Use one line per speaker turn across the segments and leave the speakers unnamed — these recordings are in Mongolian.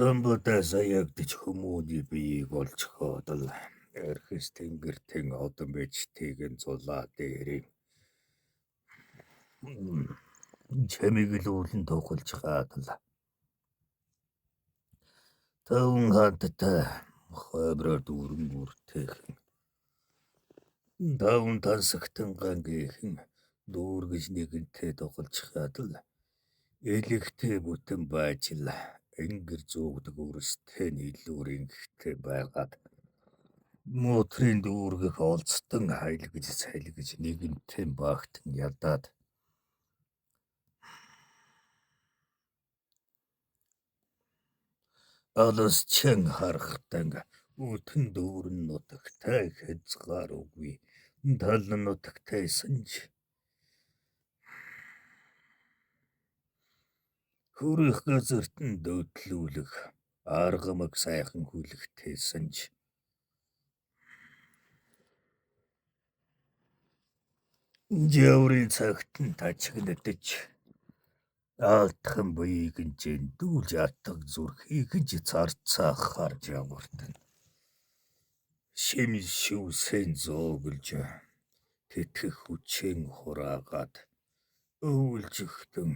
Самбуудаа саягдж хүмүүний биеийг олж хоодол эрхэс тэнгэртэн одон бичтийг нь зулаа дээрээ чамиг л үүлэн тухалж хаадал. Таван ханттай хойброо дүүрэн бүртэйхэн даван тансагтан гангийн дүүргэж нэгэнтэй тухалж хаадал. Элэгтэй бүтэн байжл энгэр зүүгдэг үрстэй нийлүүрийн гихтэй байгаад муутрын дүүргэх олцтон хайлгж сайлгж нэгэнтэй багтан ядаад алас чэн харахтан үтэн дүүрэн нутагтай хэзгаар үгүй тал нутагтай санж хүрэх газарт нь дөөдлүүлэх аргамаг сайхан хүлэгтэй санж жаврын цагт нь тачигнадаж аалтхан буйг нь жиндүүлж атг зүрхийг нь царцаа харж авартан шимэл шүүсэн зооглож тэтгэх хүчэн хураагаад өвлжихтэн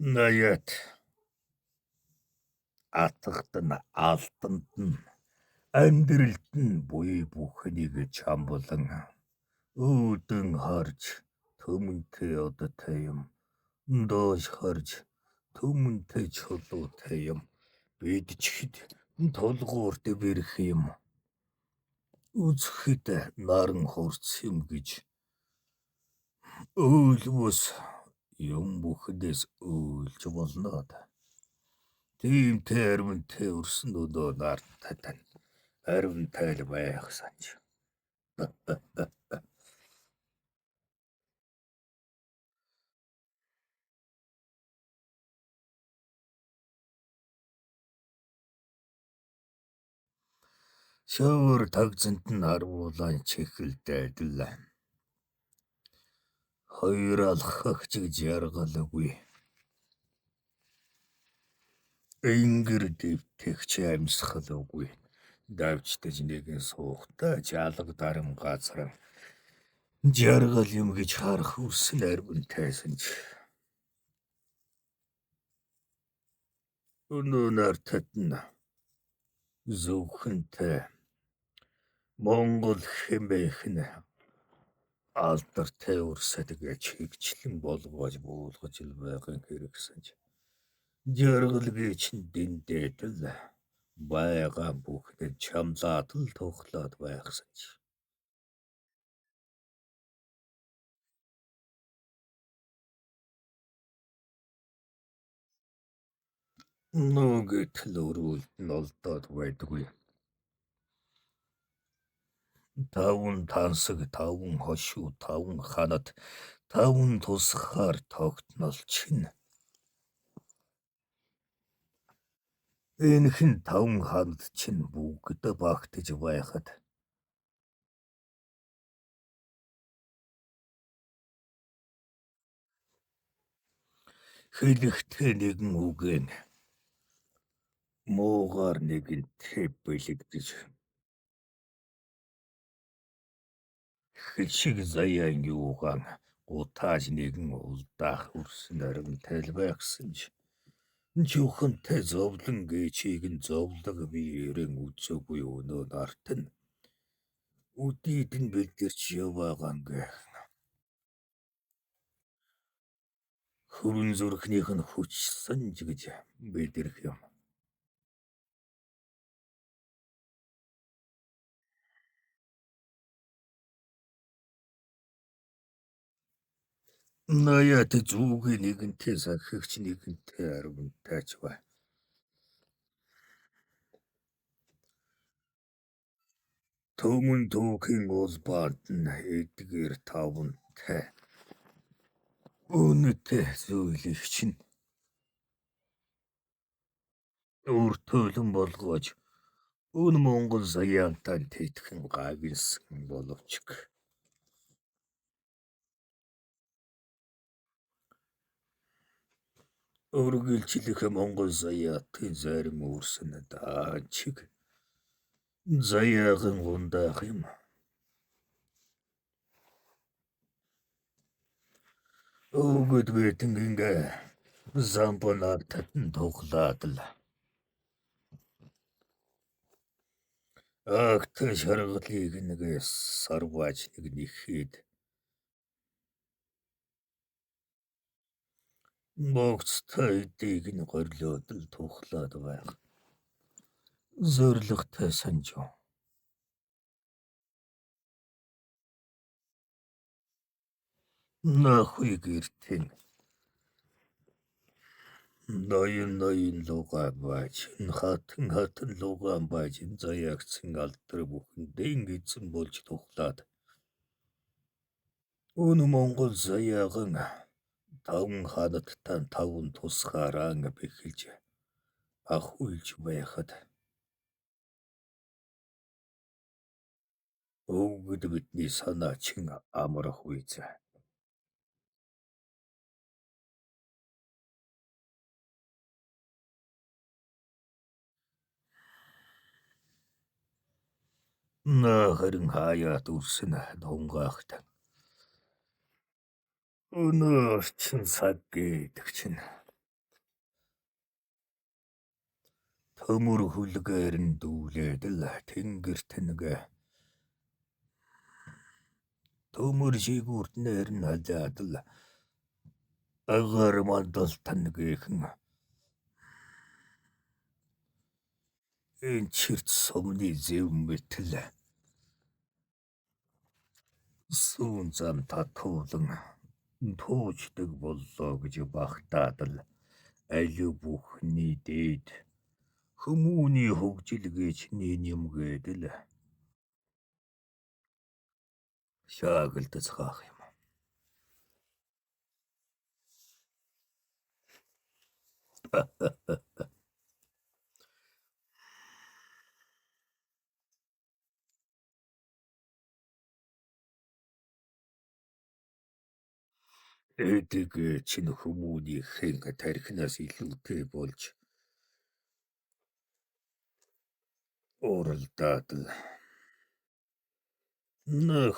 наят атгад нь алтанд нь амьдралд нь буй бүхнийг чамбалан үүдэн харж төмөнтэй одтой юм доош харж төмөнтэй чулуутай юм бидчихэд толгуурт бэрх юм үзэхэд наран хурц юм гэж өөлвөс юм бүхэдээс өөлж болноод тиймтэй аримтай өрсөн өдөө нартай тань аримтай л байх санж шавар тагзант нь арвуулан чихэлтэй адил хоёр алхагч гэж яргалгүй энгэр дэвтэгч амьсгалгүй давчдаж нэгэн суухтай жалга дарам газар жаргал юм гэж харах үсэн арвинтайсан ч өнөө нартад нь зөвхөнтэй Монгол хэмээх нь алдартай өрсөдөг чигчлэн болгож буулгаж л байхын хэрэгсэнж жаргалгүй чинь дэндээд л байгаа бүхнээ чамлаад л тухлаад байхсанж нүгэт л өрүүлд нь олдоод байдгүй таван тансаг таван хошуу таван ханад таван тусгаар тогтнол чинь энэхэн таван ханад чинь бүгд багтаж байхад хэлэхдээ нэгэн үгэн муугаар нэгэнтэй бэлэгдэж хэлшиг заяан юугаан гутааж нэгэн улдаах өрсөн аримтай л байхсанж жухантай зовлон гэчийг нь зовлог биерэн үзээгүй өнөө нарт нь үдийд нь бэлдэрч яваагаангэ хүрэн зүрхнийх нь хүч санж гэж бэлдэрх юм. Наяат зүүгийн нэгэнтэй сахигч нэгэнтэй аримтайч бай. Төмөн түүхийн улбаад нь эдгээр тавантай үнэтэй зүйлэгч нь өртөөлөн болгож өн Монгол саянтай тэтгэн гавьсан боловч Үргэлжлэх Монгол заяатын зарим үүрсэн даачиг заяаган гундаах юм. Өгöd бэтэнгээ зампанаар татан тоглаад л агт шаргалыг нэгээс сарвааж нэг нэхэд богцтой эдийг нь горлоод л тухлаад байх. Зоригтой санжуу. Нахуй гэртэн. Ноён лугаа бааж, хатын лугаан бааж заяагцсан алдар бүхэн дэнгийцэн болж тухлаад. Өн Монгол заяаган таван ханадтай таван тусгаараа бэхэлж ахуйлж байхад өгöd бидний санаа чин амрах үйз. Харин хаяат үрсэн дунгаахтай. Өнөө чин цаг гэдэг чинь төмөр хүлгээр нь дүүлээд л тэнгэрт нэг төмөр шигүүртнээр нь халиад л агаар мандалтан нэгэхэн энэ чирт сумны зэв мэтэл сүүн зам татуулан туучдаг боллоо гэж багтаад л алив бүхний дээд хүмүүний хөгжилгээч нин юм гэдэл шаагилдацгаах юм. Эдэг чин хүмүүний хэнг тархинаас илүүтэй болж уралдаад л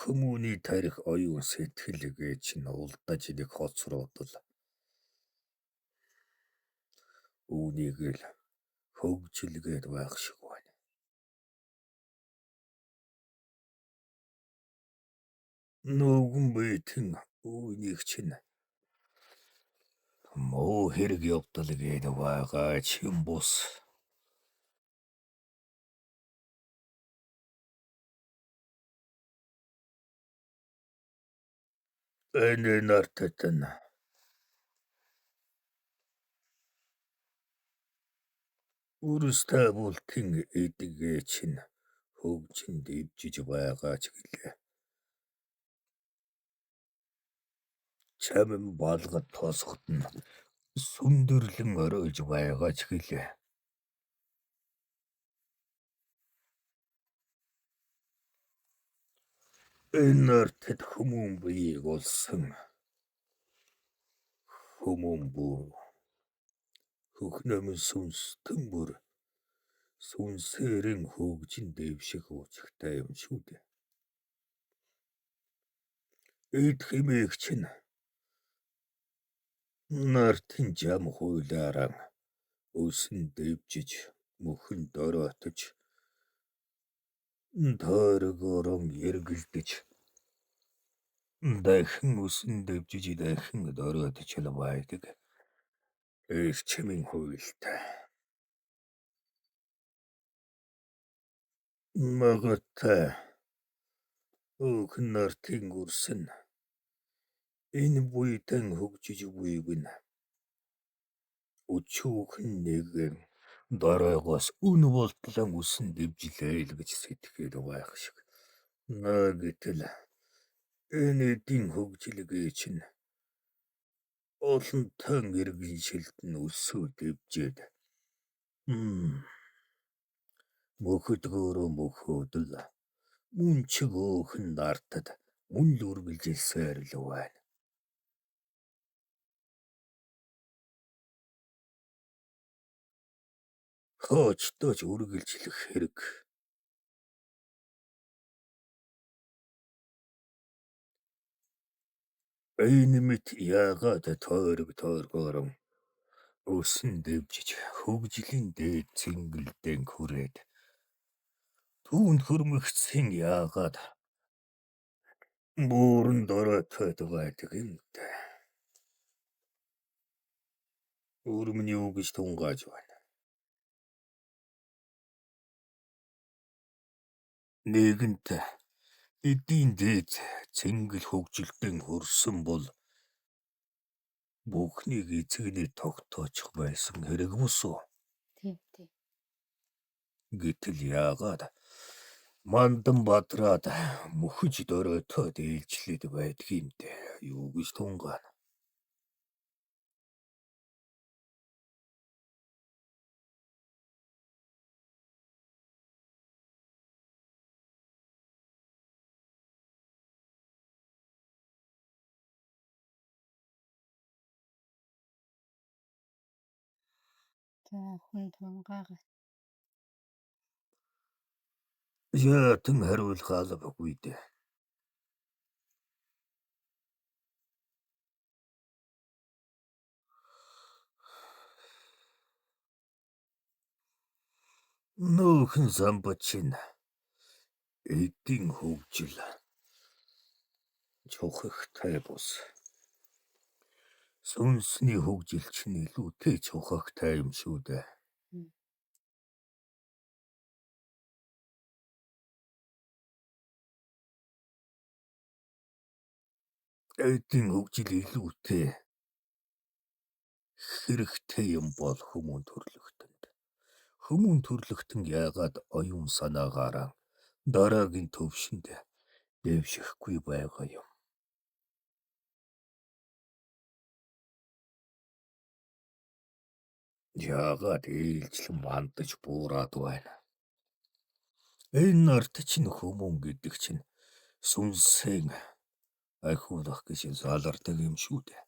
хүмүүний тарих оюун сэтгэлгээ чинь улдаж нэг хоцроод л үүнийг л хөгжилгээд байх шиг байна. Нүгэн битэн үүнийг чинь муу хэрэг явдал гээд байгаа чим бус. Энэ нартатан үрстэй бултын эдгээ чинь хөгжин дэвжиж байгаа ч гэлээ. Чамин балгад тосгот нь сүндэрлэн оройж байгаа ч гэлээ. Энэ нартад хүмүүн биеийг олсон хүмүүн бүр хөхнөмөн сүнстэн бүр сүнсээрэн хөгжин дэвших уучигтай юм шүү дээ. Эд хэмээх чинь нартын жам хуйлаараа өсөн дэвжиж мөхөн дороотож тойрогоорон эргэлдэж дахин өсөн дэвжиж дахин дороотож л байдаг эрчмийн хуйлтай. Магадтай өхөн нартын үрсэн энэ буйдан хөгжиж буйг нь өчүүхэн нэгэн дороогоос үн болтлон үсэн дэвжилээ л гэж сэтгэхэд байх шиг. Гэтэл энэ эдийн хөгжилгээ чинь олон тон иргэн шилтэн өсөө дэвжээд мөхөдгөөрөө мөхөөдөл мөн чиг өөхөн нартад мөн л үргэлжилсээр л байна. Хоочдоо ч үргэлжлэх хэрэг. Энэ мэт яагаад тойргоорон өсөн дэвжиж хөгжлийн дээд цэнгэлдэн хүрээд түүнд хөрмөгцсөн яагаад бууран доройтой байдаг юм бэ? Өрмөний үг гэж тунгааж байна. Нэгэнт эдийн дээд цэнгэл хөгжилтөнд хүрсэн бол бүхнийг эцэгний тогтоочих байсан хэрэг мөс үү?
Тийм.
Гэтэл яагаад мандан бадраад мөхөж доройтоод ээлжлээд байдгийм бэ? Юу гэж тунгаана?
За хүн тунгаага.
Яатан хариулгаалгүй дээ. Нөөхэн самбачин эдийн хөгжил чухагтай бус. Сүнсний хөгжил чинь илүүтэй чухагтай юм шүү дээ. Эдийн хөгжил илүүтэй хэрэгтэй юм бол хүмүүн төрлөختөнд. Хүмүүн төрлөختөн яагаад оюун санаагаараа дараагийн төвшөнд дэвшихгүй байгаа юм. Яагаад ээлжлэн мандаж буураад байна? Энэ нарт чинь хүмүүн гэдэг чинь сүнсийн ахиулах гэж залардаг юм шүү дээ.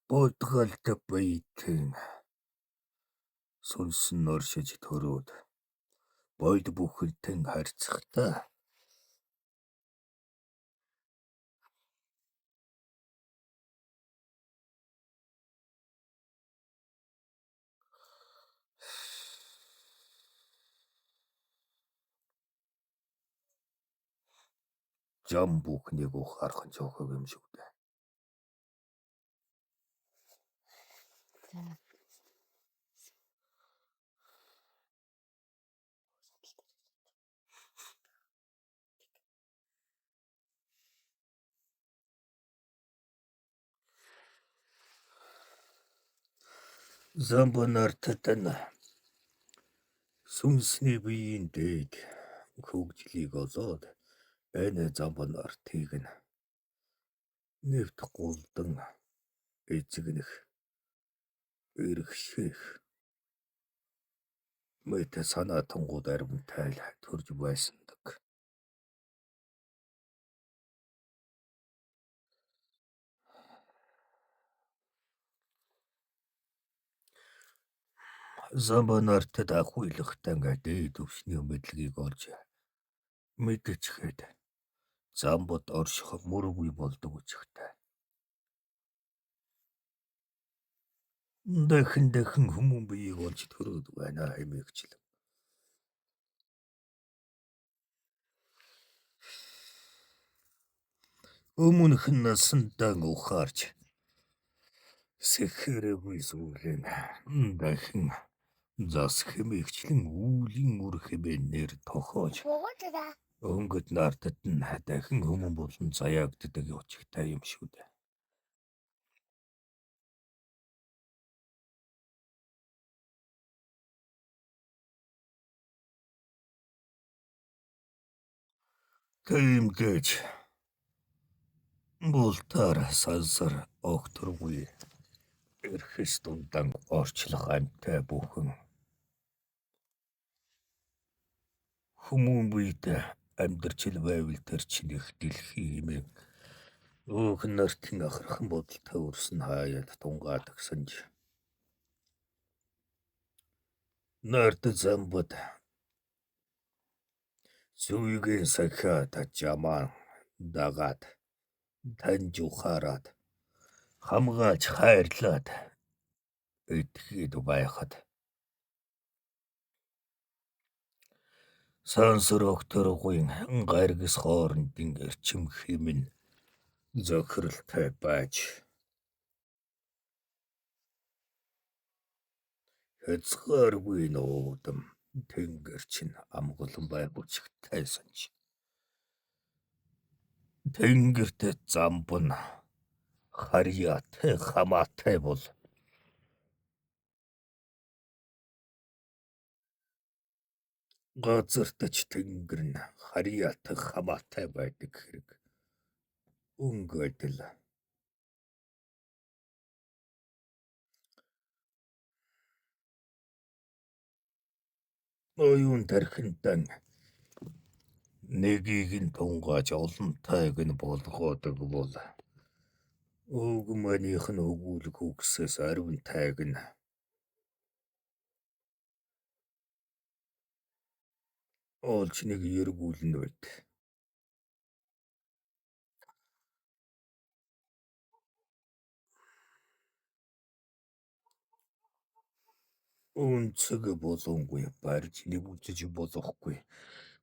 Бодгалт байтэн сүнс нь оршиж төрөөд бойд бүхэлдэн харьцахтаа жам бүхнийг ухаарах нь чухал юм шүү дээ. Замбанартатан сүнсний биеийн дээд хөгжлийг олоод энэ замбанартыг нь нэвт голдан эзэгнэх эрхшээх мэт санаа тунгууд аримтай төрж байсандаг. Замбанартад ахуйлахтан дээд өвсний мэдлэгийг олж мэдчихээд замбад орших мөрөгүй болдог үчигтэй. Дахин хүмүүн биеийг олж төрөөд байна хэмээгчлэн. Өмнөх нь насандаа ухаарч сэхэрээгүй зүйлэн дахин зас хэмээгчлэн үүлийн үр хэмээнээр тохоож өнгөт нартад нь дахин хүмүүн болон заяагддаг учигтай юм шүү дээ. Тэмдэж бултаар сансар огторгүй эрхэс дундан орчлох амьтай бүхэн хүмүүн биед амьдарч л байвал тэр чинь их дэлхий хэмээн өөх нартын ахархан бодолтой өрсөн хаяад тунгаад гсэн ч нарт замбад зүйгийн сахиад жамаа дагаад таньж ухаарад хамгаалж хайрлаад итгэхэд байхад сансрог төргүйн гаргис хоорондын эрчим хэмнэ зохиролтой байж хэцгааргүй нуудам тэнгэр чинь амгалан байгуулж тайсан ч тэнгэрт замбан харьяатай хамаатай бол газартч тэнгэр нь харьяатай хамаатай байдаг хэрэг өнгөдөл оюун тархинтан нэгийг нь тунгааж олонтойг нь болгоодог бол өг маних нь өгүүлэх үгсээс ариун тайг нь олж нэг эргүүлнэ байт. Үнцэг болонгүй барьж нэгүжиж болохгүй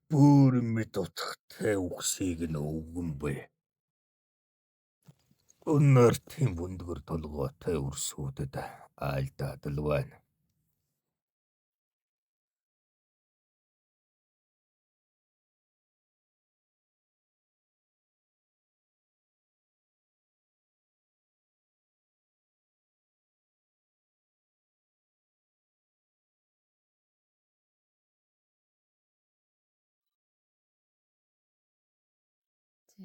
бүр мэд утгатай үгсийг нь өвгөн бай. Нартын бүндгэр толгойтой өрсүүдэд айлдаад л байна.
За.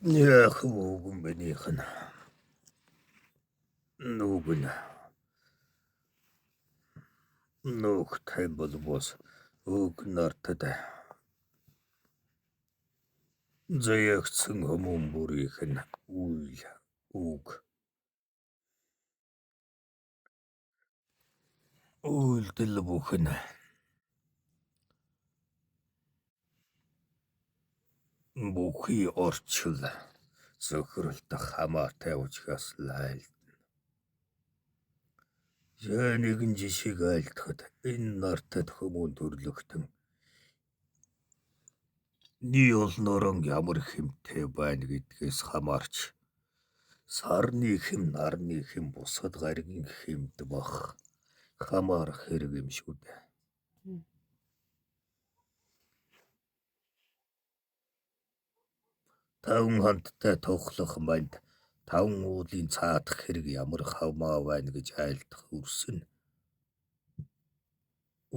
Яах үгэн бэнийх нь нүгэн нүгтэй болбос өг нартад заягцсан хүмүүн бүрийнх нь үйл үг үйлдэл бүх нь бүхий орчил зохиролтой хамаатай учраас л айлдна. За нэгэн жишийг айлдахад энэ нартад хүмүүн төрлөختөн ний олнорон ямар хэмтэй байна гэдгээс хамаарч сарны хэм нарны хэм бусад гаригийн хэмд бах хамаарах хэрэг юм шүү дээ. Таван ханттай тоглох манд таван уулын цаадах хэрэг ямар хамаа байна гэж айлдах өрсөн.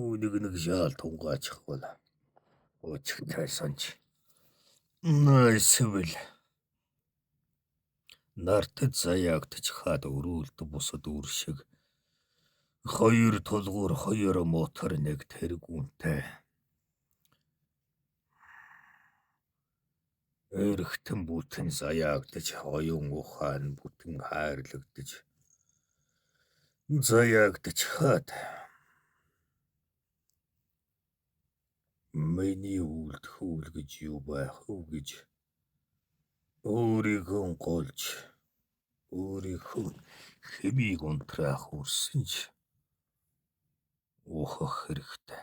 Үүнийг нэг жаал тунгаачих бол өчгтэй санч найсвал нартад заяагдж хаад өрөөлд бусад үр шиг хоёр тулгуур хоёр мотор нэг тэргүүнтэй эргэтэн бүтэн заяагдж оюун ухаан бүтэн хайрлагдж заяагдж хаад миний үлдхүүл гэж юу байх вэ гэж өөрийгөө голж өөрийнхөө хэмийг унтраах үрсэн ч ухах хэрэгтэй.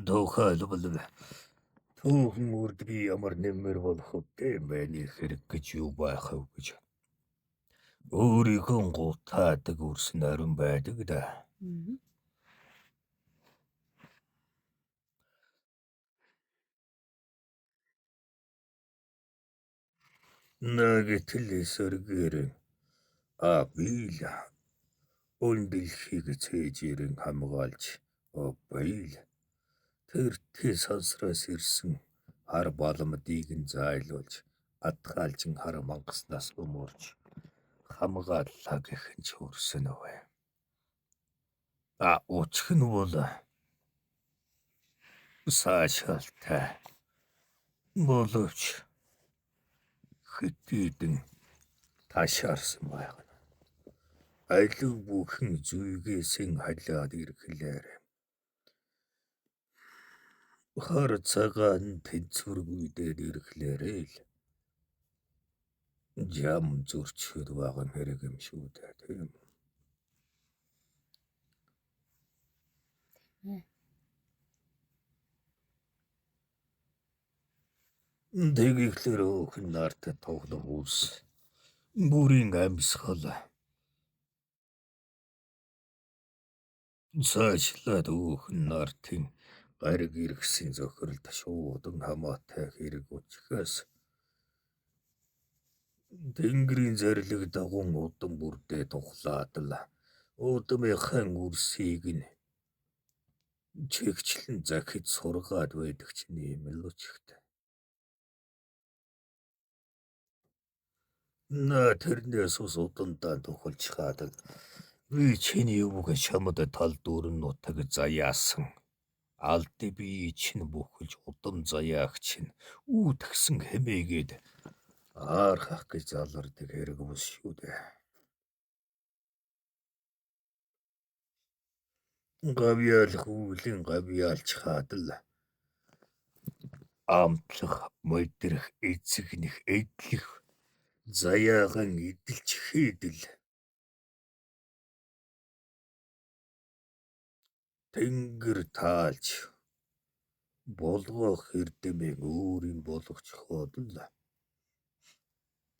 Тухайлбал түүхэн үрд би ямар нэмэр болох вэ мэний хэрэг гэж юу байх вэ гэж өөрийнхөө гутаадаг үрсэн ариун байдаг да. Нагэтл эсэргээр бил өн дэлхийг цээжэрэн хамгаалж бил Тэр сансраас ирсэн хар боломдыг нь зайлуулж атгаалжин хар мангаснаас өмөрч хамгааллаа гэх нь ч хүрсэн вэ. Уучх нь бол саашаалтай боловч хэдийдэн ташаарсан байна. Аливаа бүхэн зүйгээсэн халиад ирэхлээр хар цагаан тэнцвэргүйдээд ирэхлээрээ л жам зөрчил байгаа хэрэг юм шүү дээ, тийм. Тэгэхлээр өхөн нарт тоглох ус бүрийн амьсгал цаашлаад өхөн нартын гариг иргсэн зохиролд шуудан хамаатай хэрэг учраас тэнгэрийн зарлиг дагуун удам бүрдээ тухлаад л удамынхан үрсийг нь чигчлэн захид сургаад байдаг ч юм л өчигтэй. Тэрнээс ус удандаа тухалж хаадаг. Би чиний өвөг шамд тал дүүрэн нутаг заяасан. Алди би чинь бүхэлж удам заяах чинь үүдгсэн хэмээгээд архах гэж залардаг хэрэг ус шүү дээ. Гавьяал хүүлэн гавьяалч хаадал амтлах мойдрах эцэгнэх эдлэх заяаган эдэлж хийдэл тэнгэр таалж болгох эрдэмээ өөрийн болгочиход л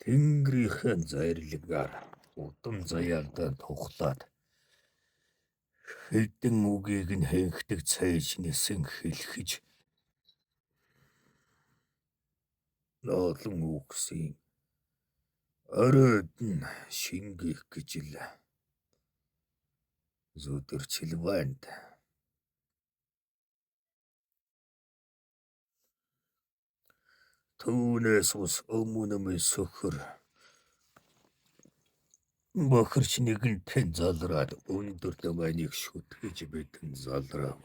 тэнгэрийн зайрлагаар удам заяалдаа тухлаад хэдэн үгийг нь хэнхдэг цайж нэсэн хэлхэж олон үгсийн оройд нь шингэх гэж л зүдэрчил байна. Түүнээс ус өмнө сөхөр бохирч нэгэнтэн залраад өндөр дамайныг шүтгэж битэн залраав.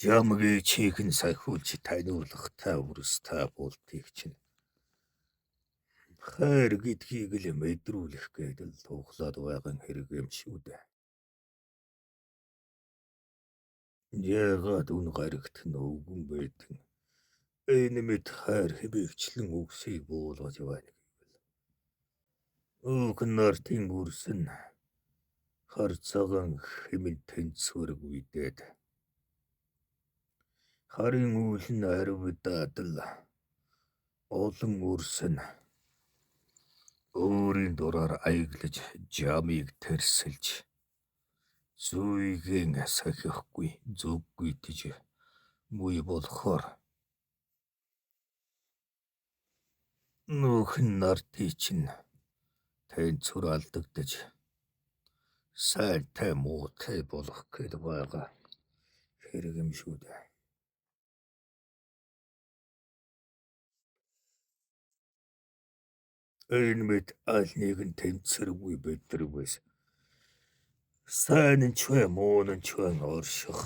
Жамгийн чийхэн сахиулж таниулахтай үрстэй болтыг чинь хайр гэдгийг л мэдрүүлэх гэдэл тухлаад байгаа хэрэг юм шүү дээ. Яагаад үн гарагт нь өвгөн байтэн энэ мэд хайр хэмээгчлэн үгсийг буулгаж байна гэвэл өхөн нартын үрсэн хар цагаан хэмээн тэнцвэргүйдээд харын үйл нь аривдаад л олон үрсэн өөрийн дураар аяглаж жамыг тэрсэлж зүйгэн сахихгүй зүггүй гэж мүй болохоор нөхөн нартыг чинь тэнцвэр алдагдаж сайтай муутай болох гээд байгаа хэрэг юм шүү дээ. Энэ мэд аль нэгэн тэнцвэргүй бэдрэгвэс сайн нь ч вэ муу нь ч вэ орших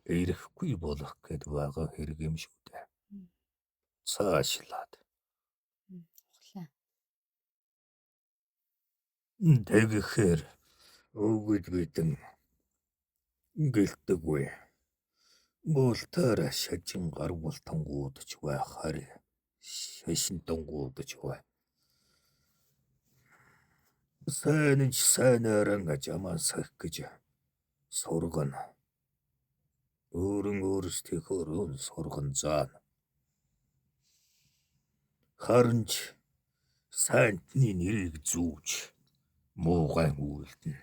ирэхгүй болох гээд байгаа хэрэг юм шүү дээ. Цаашлаад. Тэгэхэр өгөд битэн гэлтэггүй. Болтоор шажин гаргуултангуудч бай хари шашинтангуудч бай. Сайн ч сайнаран жаман сах гэж сургана. Өөрөн өөрсдийнхөө сурган заана. Харанч сайнтны нэрийг зүүж муугай үйлдэн.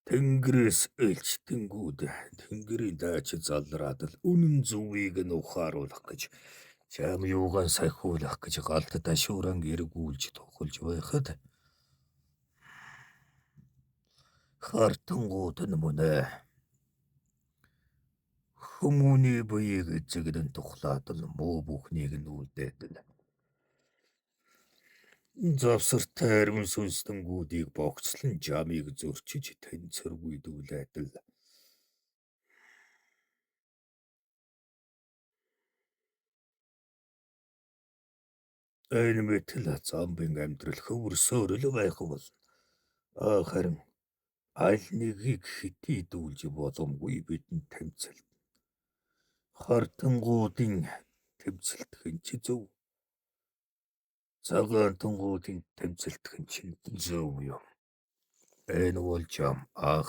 Тэнгэрээс ээлжтэнгүүд тэнгэрийн даач залраад л үнэн зөвийг нь ухааруулах гэж чам юугаан сахиулах гэж галт ташууран эргүүлж тухалж байхад хартангууд нь мөнэ хүмүүний буйг эзэгдэн тухлаад л муу бүхнийг нь үлдээдэл. Завсартай ариун сүнстэнгүүдийг богцлон жамыг зөрчиж тэнцэргүйдүүлээд л энэ мэтэл замбын амьдрал хөвөрсөөр л байх бол харин аль нэгийг хитийдүүлж боломгүй бидэнд тэмцэл. Хартангуудын тэмцэлтхэн чи зөв. Цагаантангуудын тэмцэлтхэн чинь зөв юм. Энэ бол жам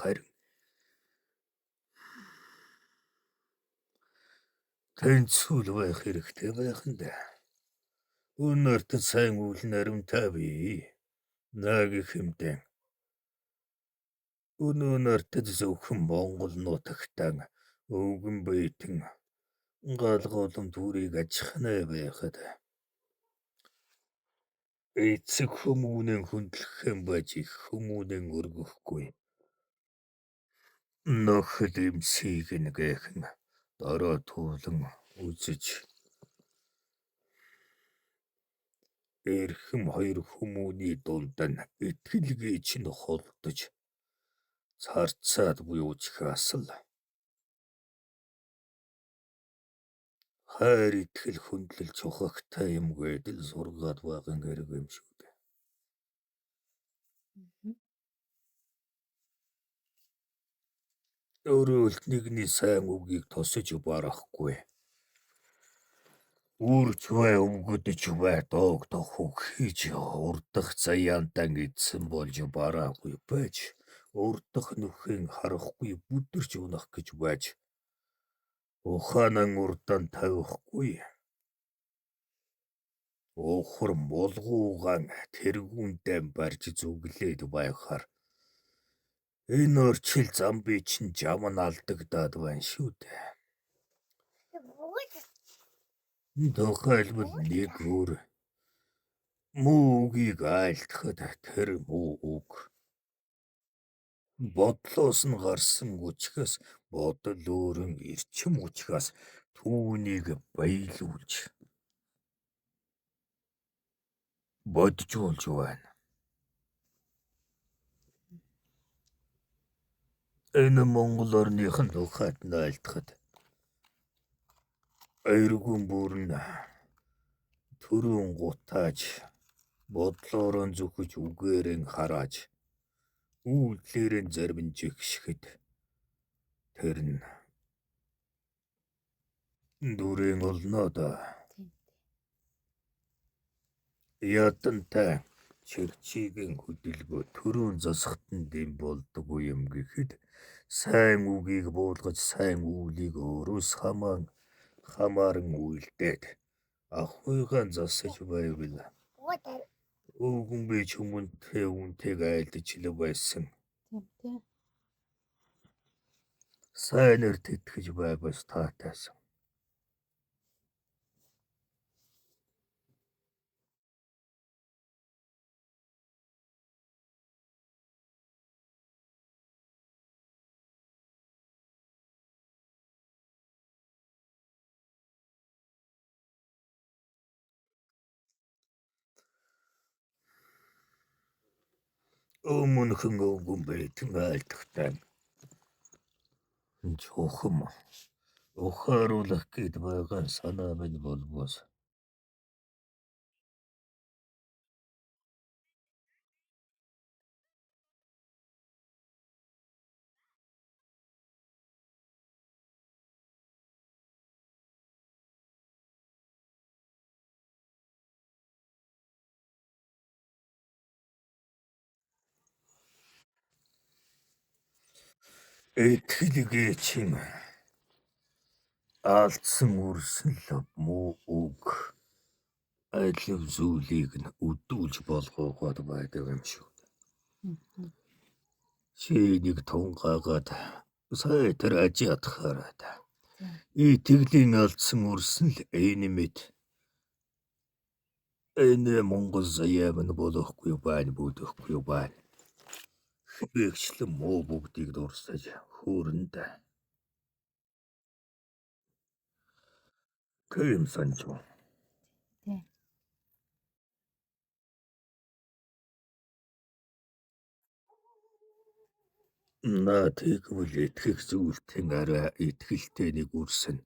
харин тэнцүүл байх хэрэгтэй байханд өнөөрт сайн үйл наримтай бий. Наг хэмтэн өнөөрт зөвхөн Монгол нутагтан өвгөн бэйтэн галголон түрийг ажихнаа байхад эцэг хүмүүнэн хүндлэхэн баж их хүмүүнэн өргөхгүй. Нөхөд эмсийг нь гэхэн дараа туулан үзэж эрхэм хоёр хүмүүний дунд нь итгэлгээ чинь холдож царцаад буюучхаас л хайр итгэл хүндлэл чухагтай юм гэдэл сургаад байгаа хэрэг юм шүү дээ. Өөрөөлт нэгний сайн үгийг тосож барахгүй. Үрж бай өвгөдөж бай доогдох хийж урдах заяантан эдсэн болж бараагүй байж урдах нөхөн харахгүй бүдэрч унах гэж байж ухаанан урдан тавихгүй. Охор молгуугаан тэргүүндээ барж зүглээд байхаар энэ орчил замби чинь жам нь алдагдаад байна шүү дээ. Тухайлбал нэг өөр муу үгийг айлтхад тэр муу үг бодлоос нь гарсан учраас бодол өөрөн эрчим учраас түүнийг баялуулж боджуулж байна. Энэ Монгол орныхан тухайд нь айлтхад аиргүн бүрэн төрөн гутааж бодлоороо зүхэж үгээрэн харааж үйлдэлэрэн зарим жигшгэд тэр нь дүрэн олноо да. Ятантай чирчигийн хөдөлгөө төрөн засахтан дэм болдгүй юм гэхэд сайн үгийг буулгаж сайн үүлийг өөрөөс хамааран үйлдээд ахуйгаан засаж байвал өвгөн би ч хүмүүнтэй үнтэйг айлдаж л байсан. Сайнэр тэтгэж байгаас таатайсан. Өмнөхөн өвгөн бэйтэн айлтгтай чухам ухааруулах гээд байгаа санаа минь болбоос итгэлгээ чин алдсан үрсэн л муу үг алив зүйлийг нь өдүүлж болгоогоод байдаг юм шүү. Шийнийг тунгаагаад сайтар ажиадахаараад.
За.
Итгэлийн алдсан үрсэн л эйнэмэд. Энэ Монгол заяамн болохгүй байна, бүдэхгүй байна. Хэгчлэн муу бүгдийг дурсаж хөөрөнд. Тэм санжуу.
Тийм.
Тэгвэл итгэх зүйлтэн арай итгэлтэй нэг үрсэн.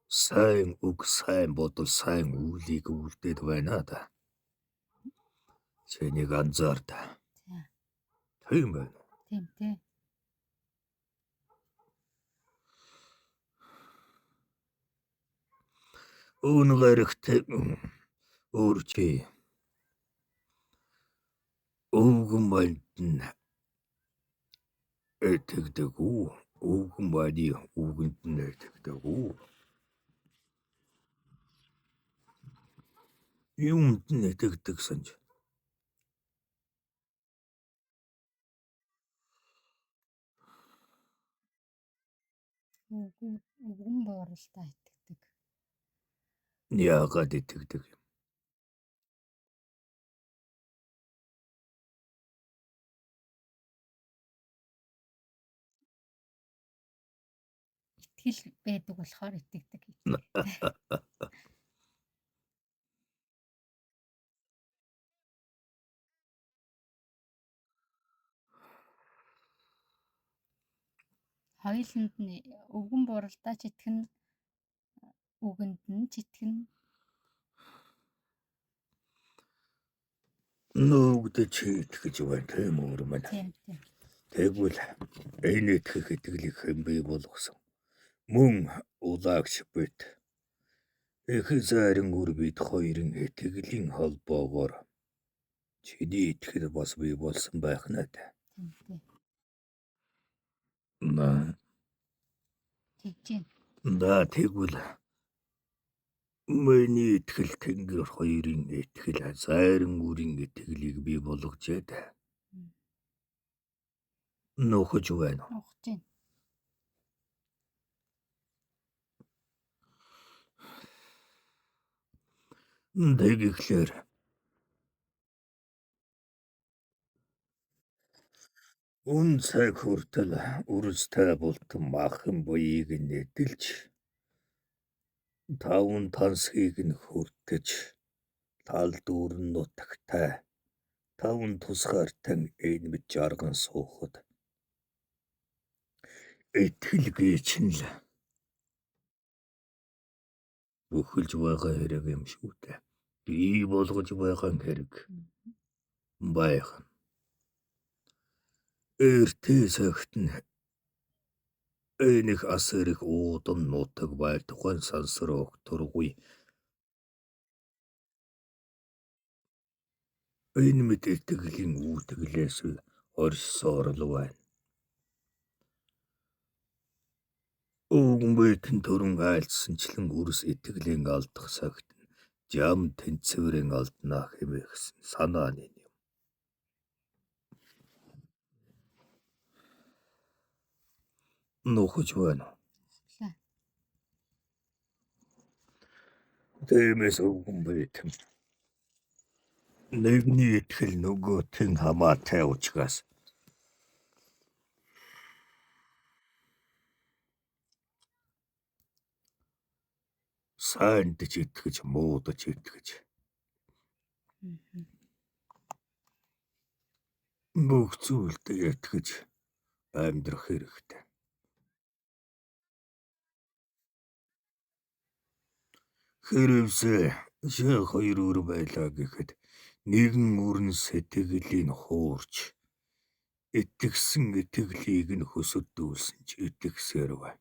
Сайн үг, сайн бодол, сайн үйлийг үлдээд байна да. Чинийг анзаард.
За.
Тийм байна.
Тийм тий.
Үүнээрхтэй өөрчи. Өвгөн байдн этэгдэг үү? Өвгөн байди үгэнд нь этэгдэг үү? Юмд нь этэгдэг санж.
Өвгөн бууралтаа итгэдэг.
Яагаад этэгдэг юм?
Итгэл байдаг болохоор итгэдэг гэж. Хоёуланд нь өвгөн бууралтаа ч итгэн, үгэнд нь ч итгэн.
Нүгдэж итгэж байна тийм өөр мань.
Тийм тийм.
Тэгвэл энэ итгэх итгэлийг хэн бий болгосон? Мөн улагч бит. Их зарин үр бит хоёрын итгэлийн холбоогоор чиний итгэл бас бий болсон байх надад.
Тийм тийм. Тэгжин.
Тэгвэл миний итгэл тэнгэр хоёрын итгэл зарин үрийн итгэлийг бий болгожээд. Нөхөж байна.
Ухаж байна.
Тэгэхлээр үн цаг хүртэл үрстэй болтон махан буйг нэдэлж 5 тансхийг нь хүртэж тал дүүрэн нутагтай 5 тусгаартан энэ мэд жарган суухад итгэл гэж нь л бүхэлж байгаа хэрэг юм шүү дээ. Бий болгож байгаа хэрэг байх. Эртээ цагт нь энэх асарх уудан нутаг байр тухайн сансрог тургүй. Энэ мэд итгэлийн үүдгэлээс орсоор л байна. Өвгөн байтэн төрөн айлцсанчлан үрс итгэлийн алдах цагт жам тэнцвэрэн алднаа хэмээгсэн санааны юм. Нөхөж байна. Тэмээс өвгөн байтэн. Нэгний итгэл нөгөөтэн хамаатай учраас сайнд ч итгэж, мууд ч итгэж. Бүх зүйлд итгэж амьдрах хэрэгтэй. Хэрвээ шээ хоёр үр байлаа гэхэд нэгэн үрн сэтгэлийн хуурч итгэсэн итгэлийг нь хөсөлдүүлсэн ч итгэсээр байна.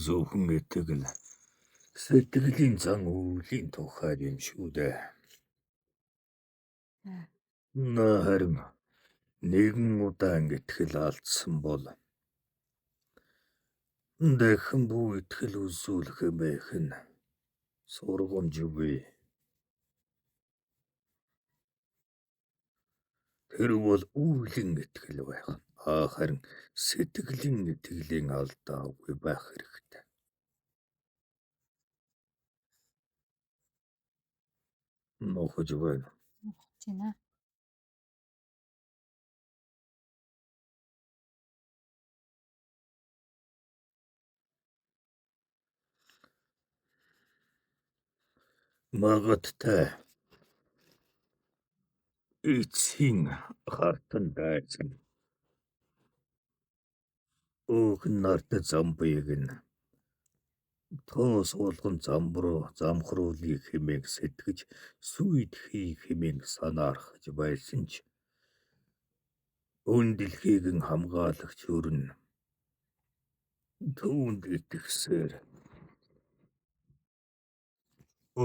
Зөвхөн итгэл сэтгэлийн зан үйлийн тухай юм шүү дээ. Харин нэгэн удаан итгэл алдсан бол дахин бүү итгэл үзүүлэх мэхэн Сургамж үгүй. Тэр бол үеийн итгэл байх. Харин сэтгэлийн итгэлийн алдаагүй байх хэрэгтэй. Нохож байна.
Нухаж байна.
Магадтай эцсийн хартан дайсан. Өөх нарт замбыг нь тоос болгон замхруулыг хэмээн сэтгэж сүйдхий хэмээн санаархаж байсан ч өн дэлхийг нь хамгаалагч өрн түүнд итгэсээр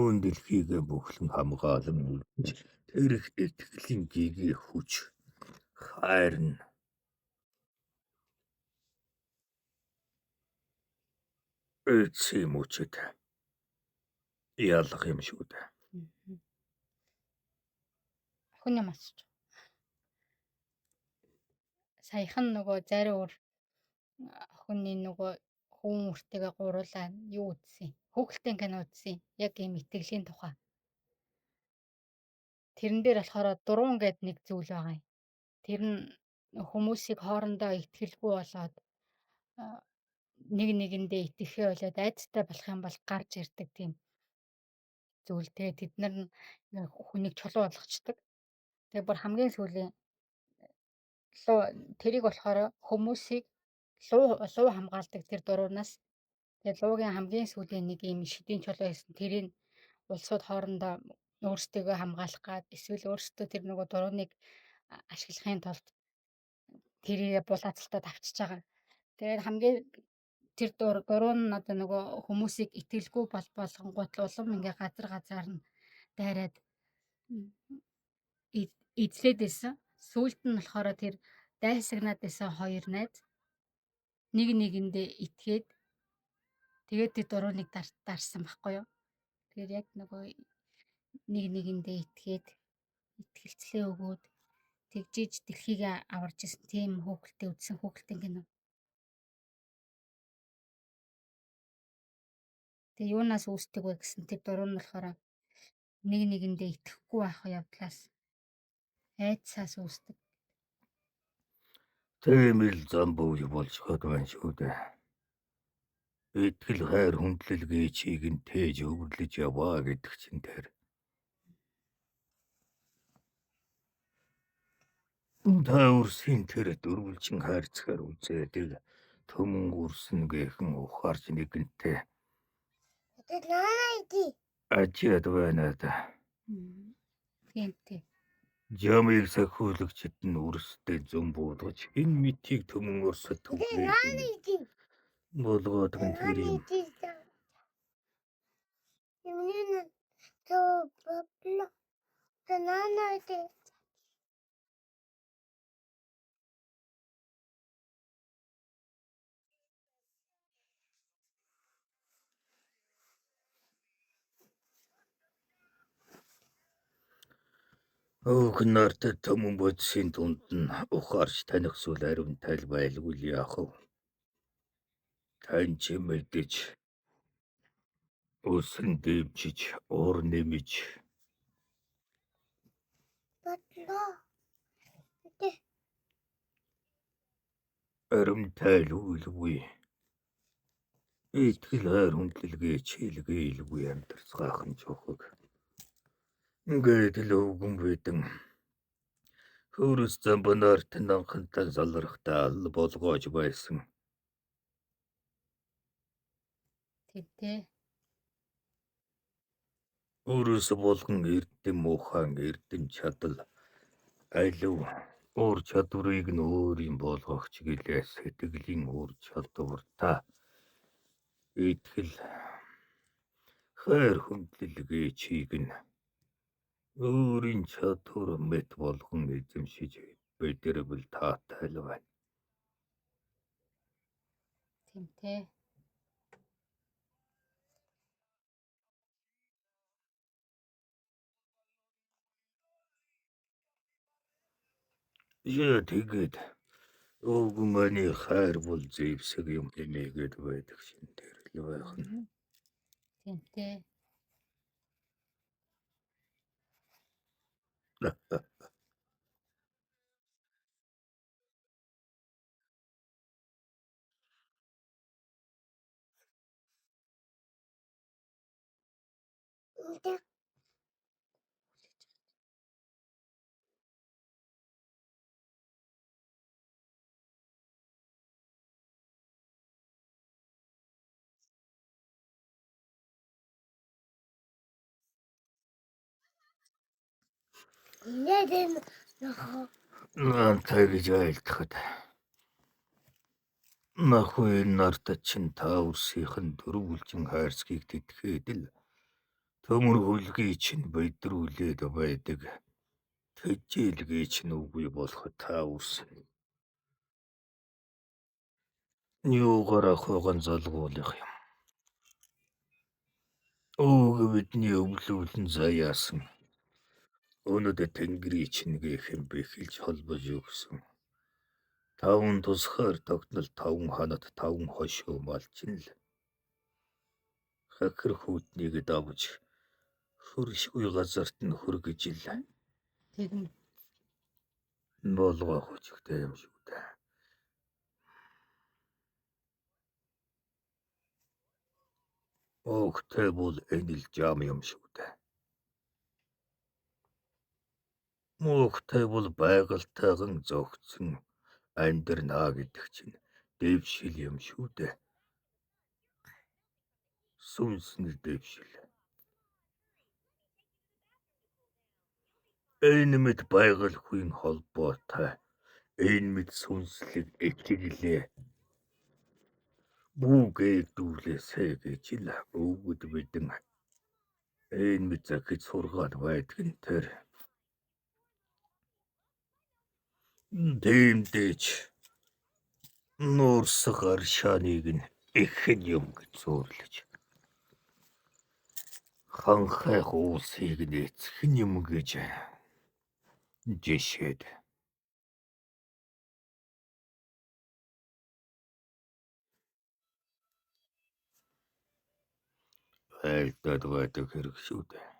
өн дэлхийг бүхлэн хамгаалан үлдэж тэрх итгэлийн гигээ хүч хайрн эцсийн мөчөд ялах юм шүү дээ.
Охин юм асууж. Саяхан нөгөө зариу охины нөгөө хүн үртэйгээ гуруулаа юу үзсэн? Хүүхэлдэйн кино үзсэн. Яг ийм итгэлийн тухай. Тэрэн дээр болохоор дуруун гэд нэг зүйл байгаа юм. Тэр нь хүмүүсийг хоорондоо итгэлгүй болоод нэг нэгэндээ итгэхээ болоод айдастай болох юм бол гарч ирдэг тийм зүйл. Тэгээ тэд нар хүнийг чулуу болгочдөг. Тэгээ бүр хамгийн сүүлийн тэрийг болохоор хүмүүсийг луу хамгаалдаг тэр дуруунаас. Тэгээ луугийн хамгийн сүүлийн нэг юм шидийн чулуу байсан. Тэрийг улсууд хоорондоо өөрсдөө хамгаалах гад эсвэл өөрсдөө тэр нөгөө дурууныг ашиглахын тулд тэрийг булаацалтад авчиж байгаа. Тэгээд хамгийн тэр дуруун нь одоо нөгөө хүмүүсийг итгэлгүй болгонгууд улам ингээ газар нь дайраад эзлээд байсан. Сүүлд нь болохоор тэр дайсагнаад байсан хоёр найз нэг нэгэндээ итгээд тэгээд тэр дурууныг дарсан байхгүй юу? Тэгэхээр яг нөгөө нэг нэгэндээ итгээд итгэлцлээ өгөөд тэгжиж дэлхийг аварж исэн тийм хүүхэлтэй үзсэн хүүхэлтэй кино. Тэгээ юунаас үүсдэг вэ гэсэн тэр дуруун нь болохоор нэг нэгэндээ итгэхгүй байх явдлаас айдсаас үүсдэг.
Тийм л замбуу болж хад байна шүү дээ. Итгэл хайр хүндлэлгээ чийг нь тээж өвөрлөж яваа гэдэг чинь тэр. Та үрсийн тэр дөрвөлжин хайрцгаар үзээдэг төмөн үрсэн гэхэн ухаарч нэгэнтэй. Ачаад байна да.
Тийм.
Жамыг сахиулагчид нь үрстэй зам буудаж энэ митийг төмөн өрсөд төвлөрсөн. Болгоод гэн тэр юм. Өөх нарт төмөн бодисын дунд нь ухаарч таних зүйл ариун тайл байлгүй л яах вэ? Тань ч мэдэж өсөн дэвжиж уур нэмж ариун тайл үйлгүй. Итгэл хайр хүндлэлгээ чийлгээ илгүй амьдарцгаахан жоохог. Ингээд л өвгөн бидэн хөрөс замбанаар танхантай залрахтаа ал болгоож байсан.
Тэгтээ
Өөрөөс болгон эрдэм ухаан эрдэм чадал алив уур чадварыг нь өөрийн болгох чиглэлээ сэтгэлийн уур чадвартаа итгэл хайр хүндлэлгээ чийг нь өөрийн чадвар мэт болгон эзэмшиж бидэрвэл таатай л байна.
Тэмтэй.
Яа тэгээд ууг маний хайр бол зэвсэг юм хэмээгээд байдаг шин тэр л байх нь.
Тэнтэй.
Наантай гэж айлтгахад нахуй нарт чин тааврсхийн дөрвөлжин хайрцгийг тэтгээд л төмөр хөлгийн чинь бидрүүлээд байдаг. Тэжээлгээ чинь үгүй болох тааврсан. Юугаар ахыган залгуулах юм. Ууг бидний өвлүүлэн заяасан. Өнөөдөр тэнгэрийн чингээ хэмбэхэлж холбож өгсөн. Таван тусгаар тогтнол таван ханад таван хошуу малчин л. Хакер хүйтнийг давж хөршгүй газарт нь хүргэж л
Тэгнэ.
болгоо хүчтэй юм шүү дээ. Огтэй бол энэ л жам юм шүү дээ. Огтэй бол байгальтайган зогцсон амьдрнаа гэдэг чинь дэвшил юм шүү дээ. Сүнсний дэвшил. Энэ мэд байгальхүйн холбоотой. Энэ мэд сүнслэг ичгэлээ. Бүгээ дүүлээсэй гэж л өвгөд бидэн. Энэ мэд захиж сургаад байдаг нь тэр. Дэмдэж нуурсах аршааныг нь ихэн юм гэж зөөрлөж. Ханхайх уусыг нь эцхэн юм гэж жишээд. Айлтад байдаг хэрэг шүү дээ.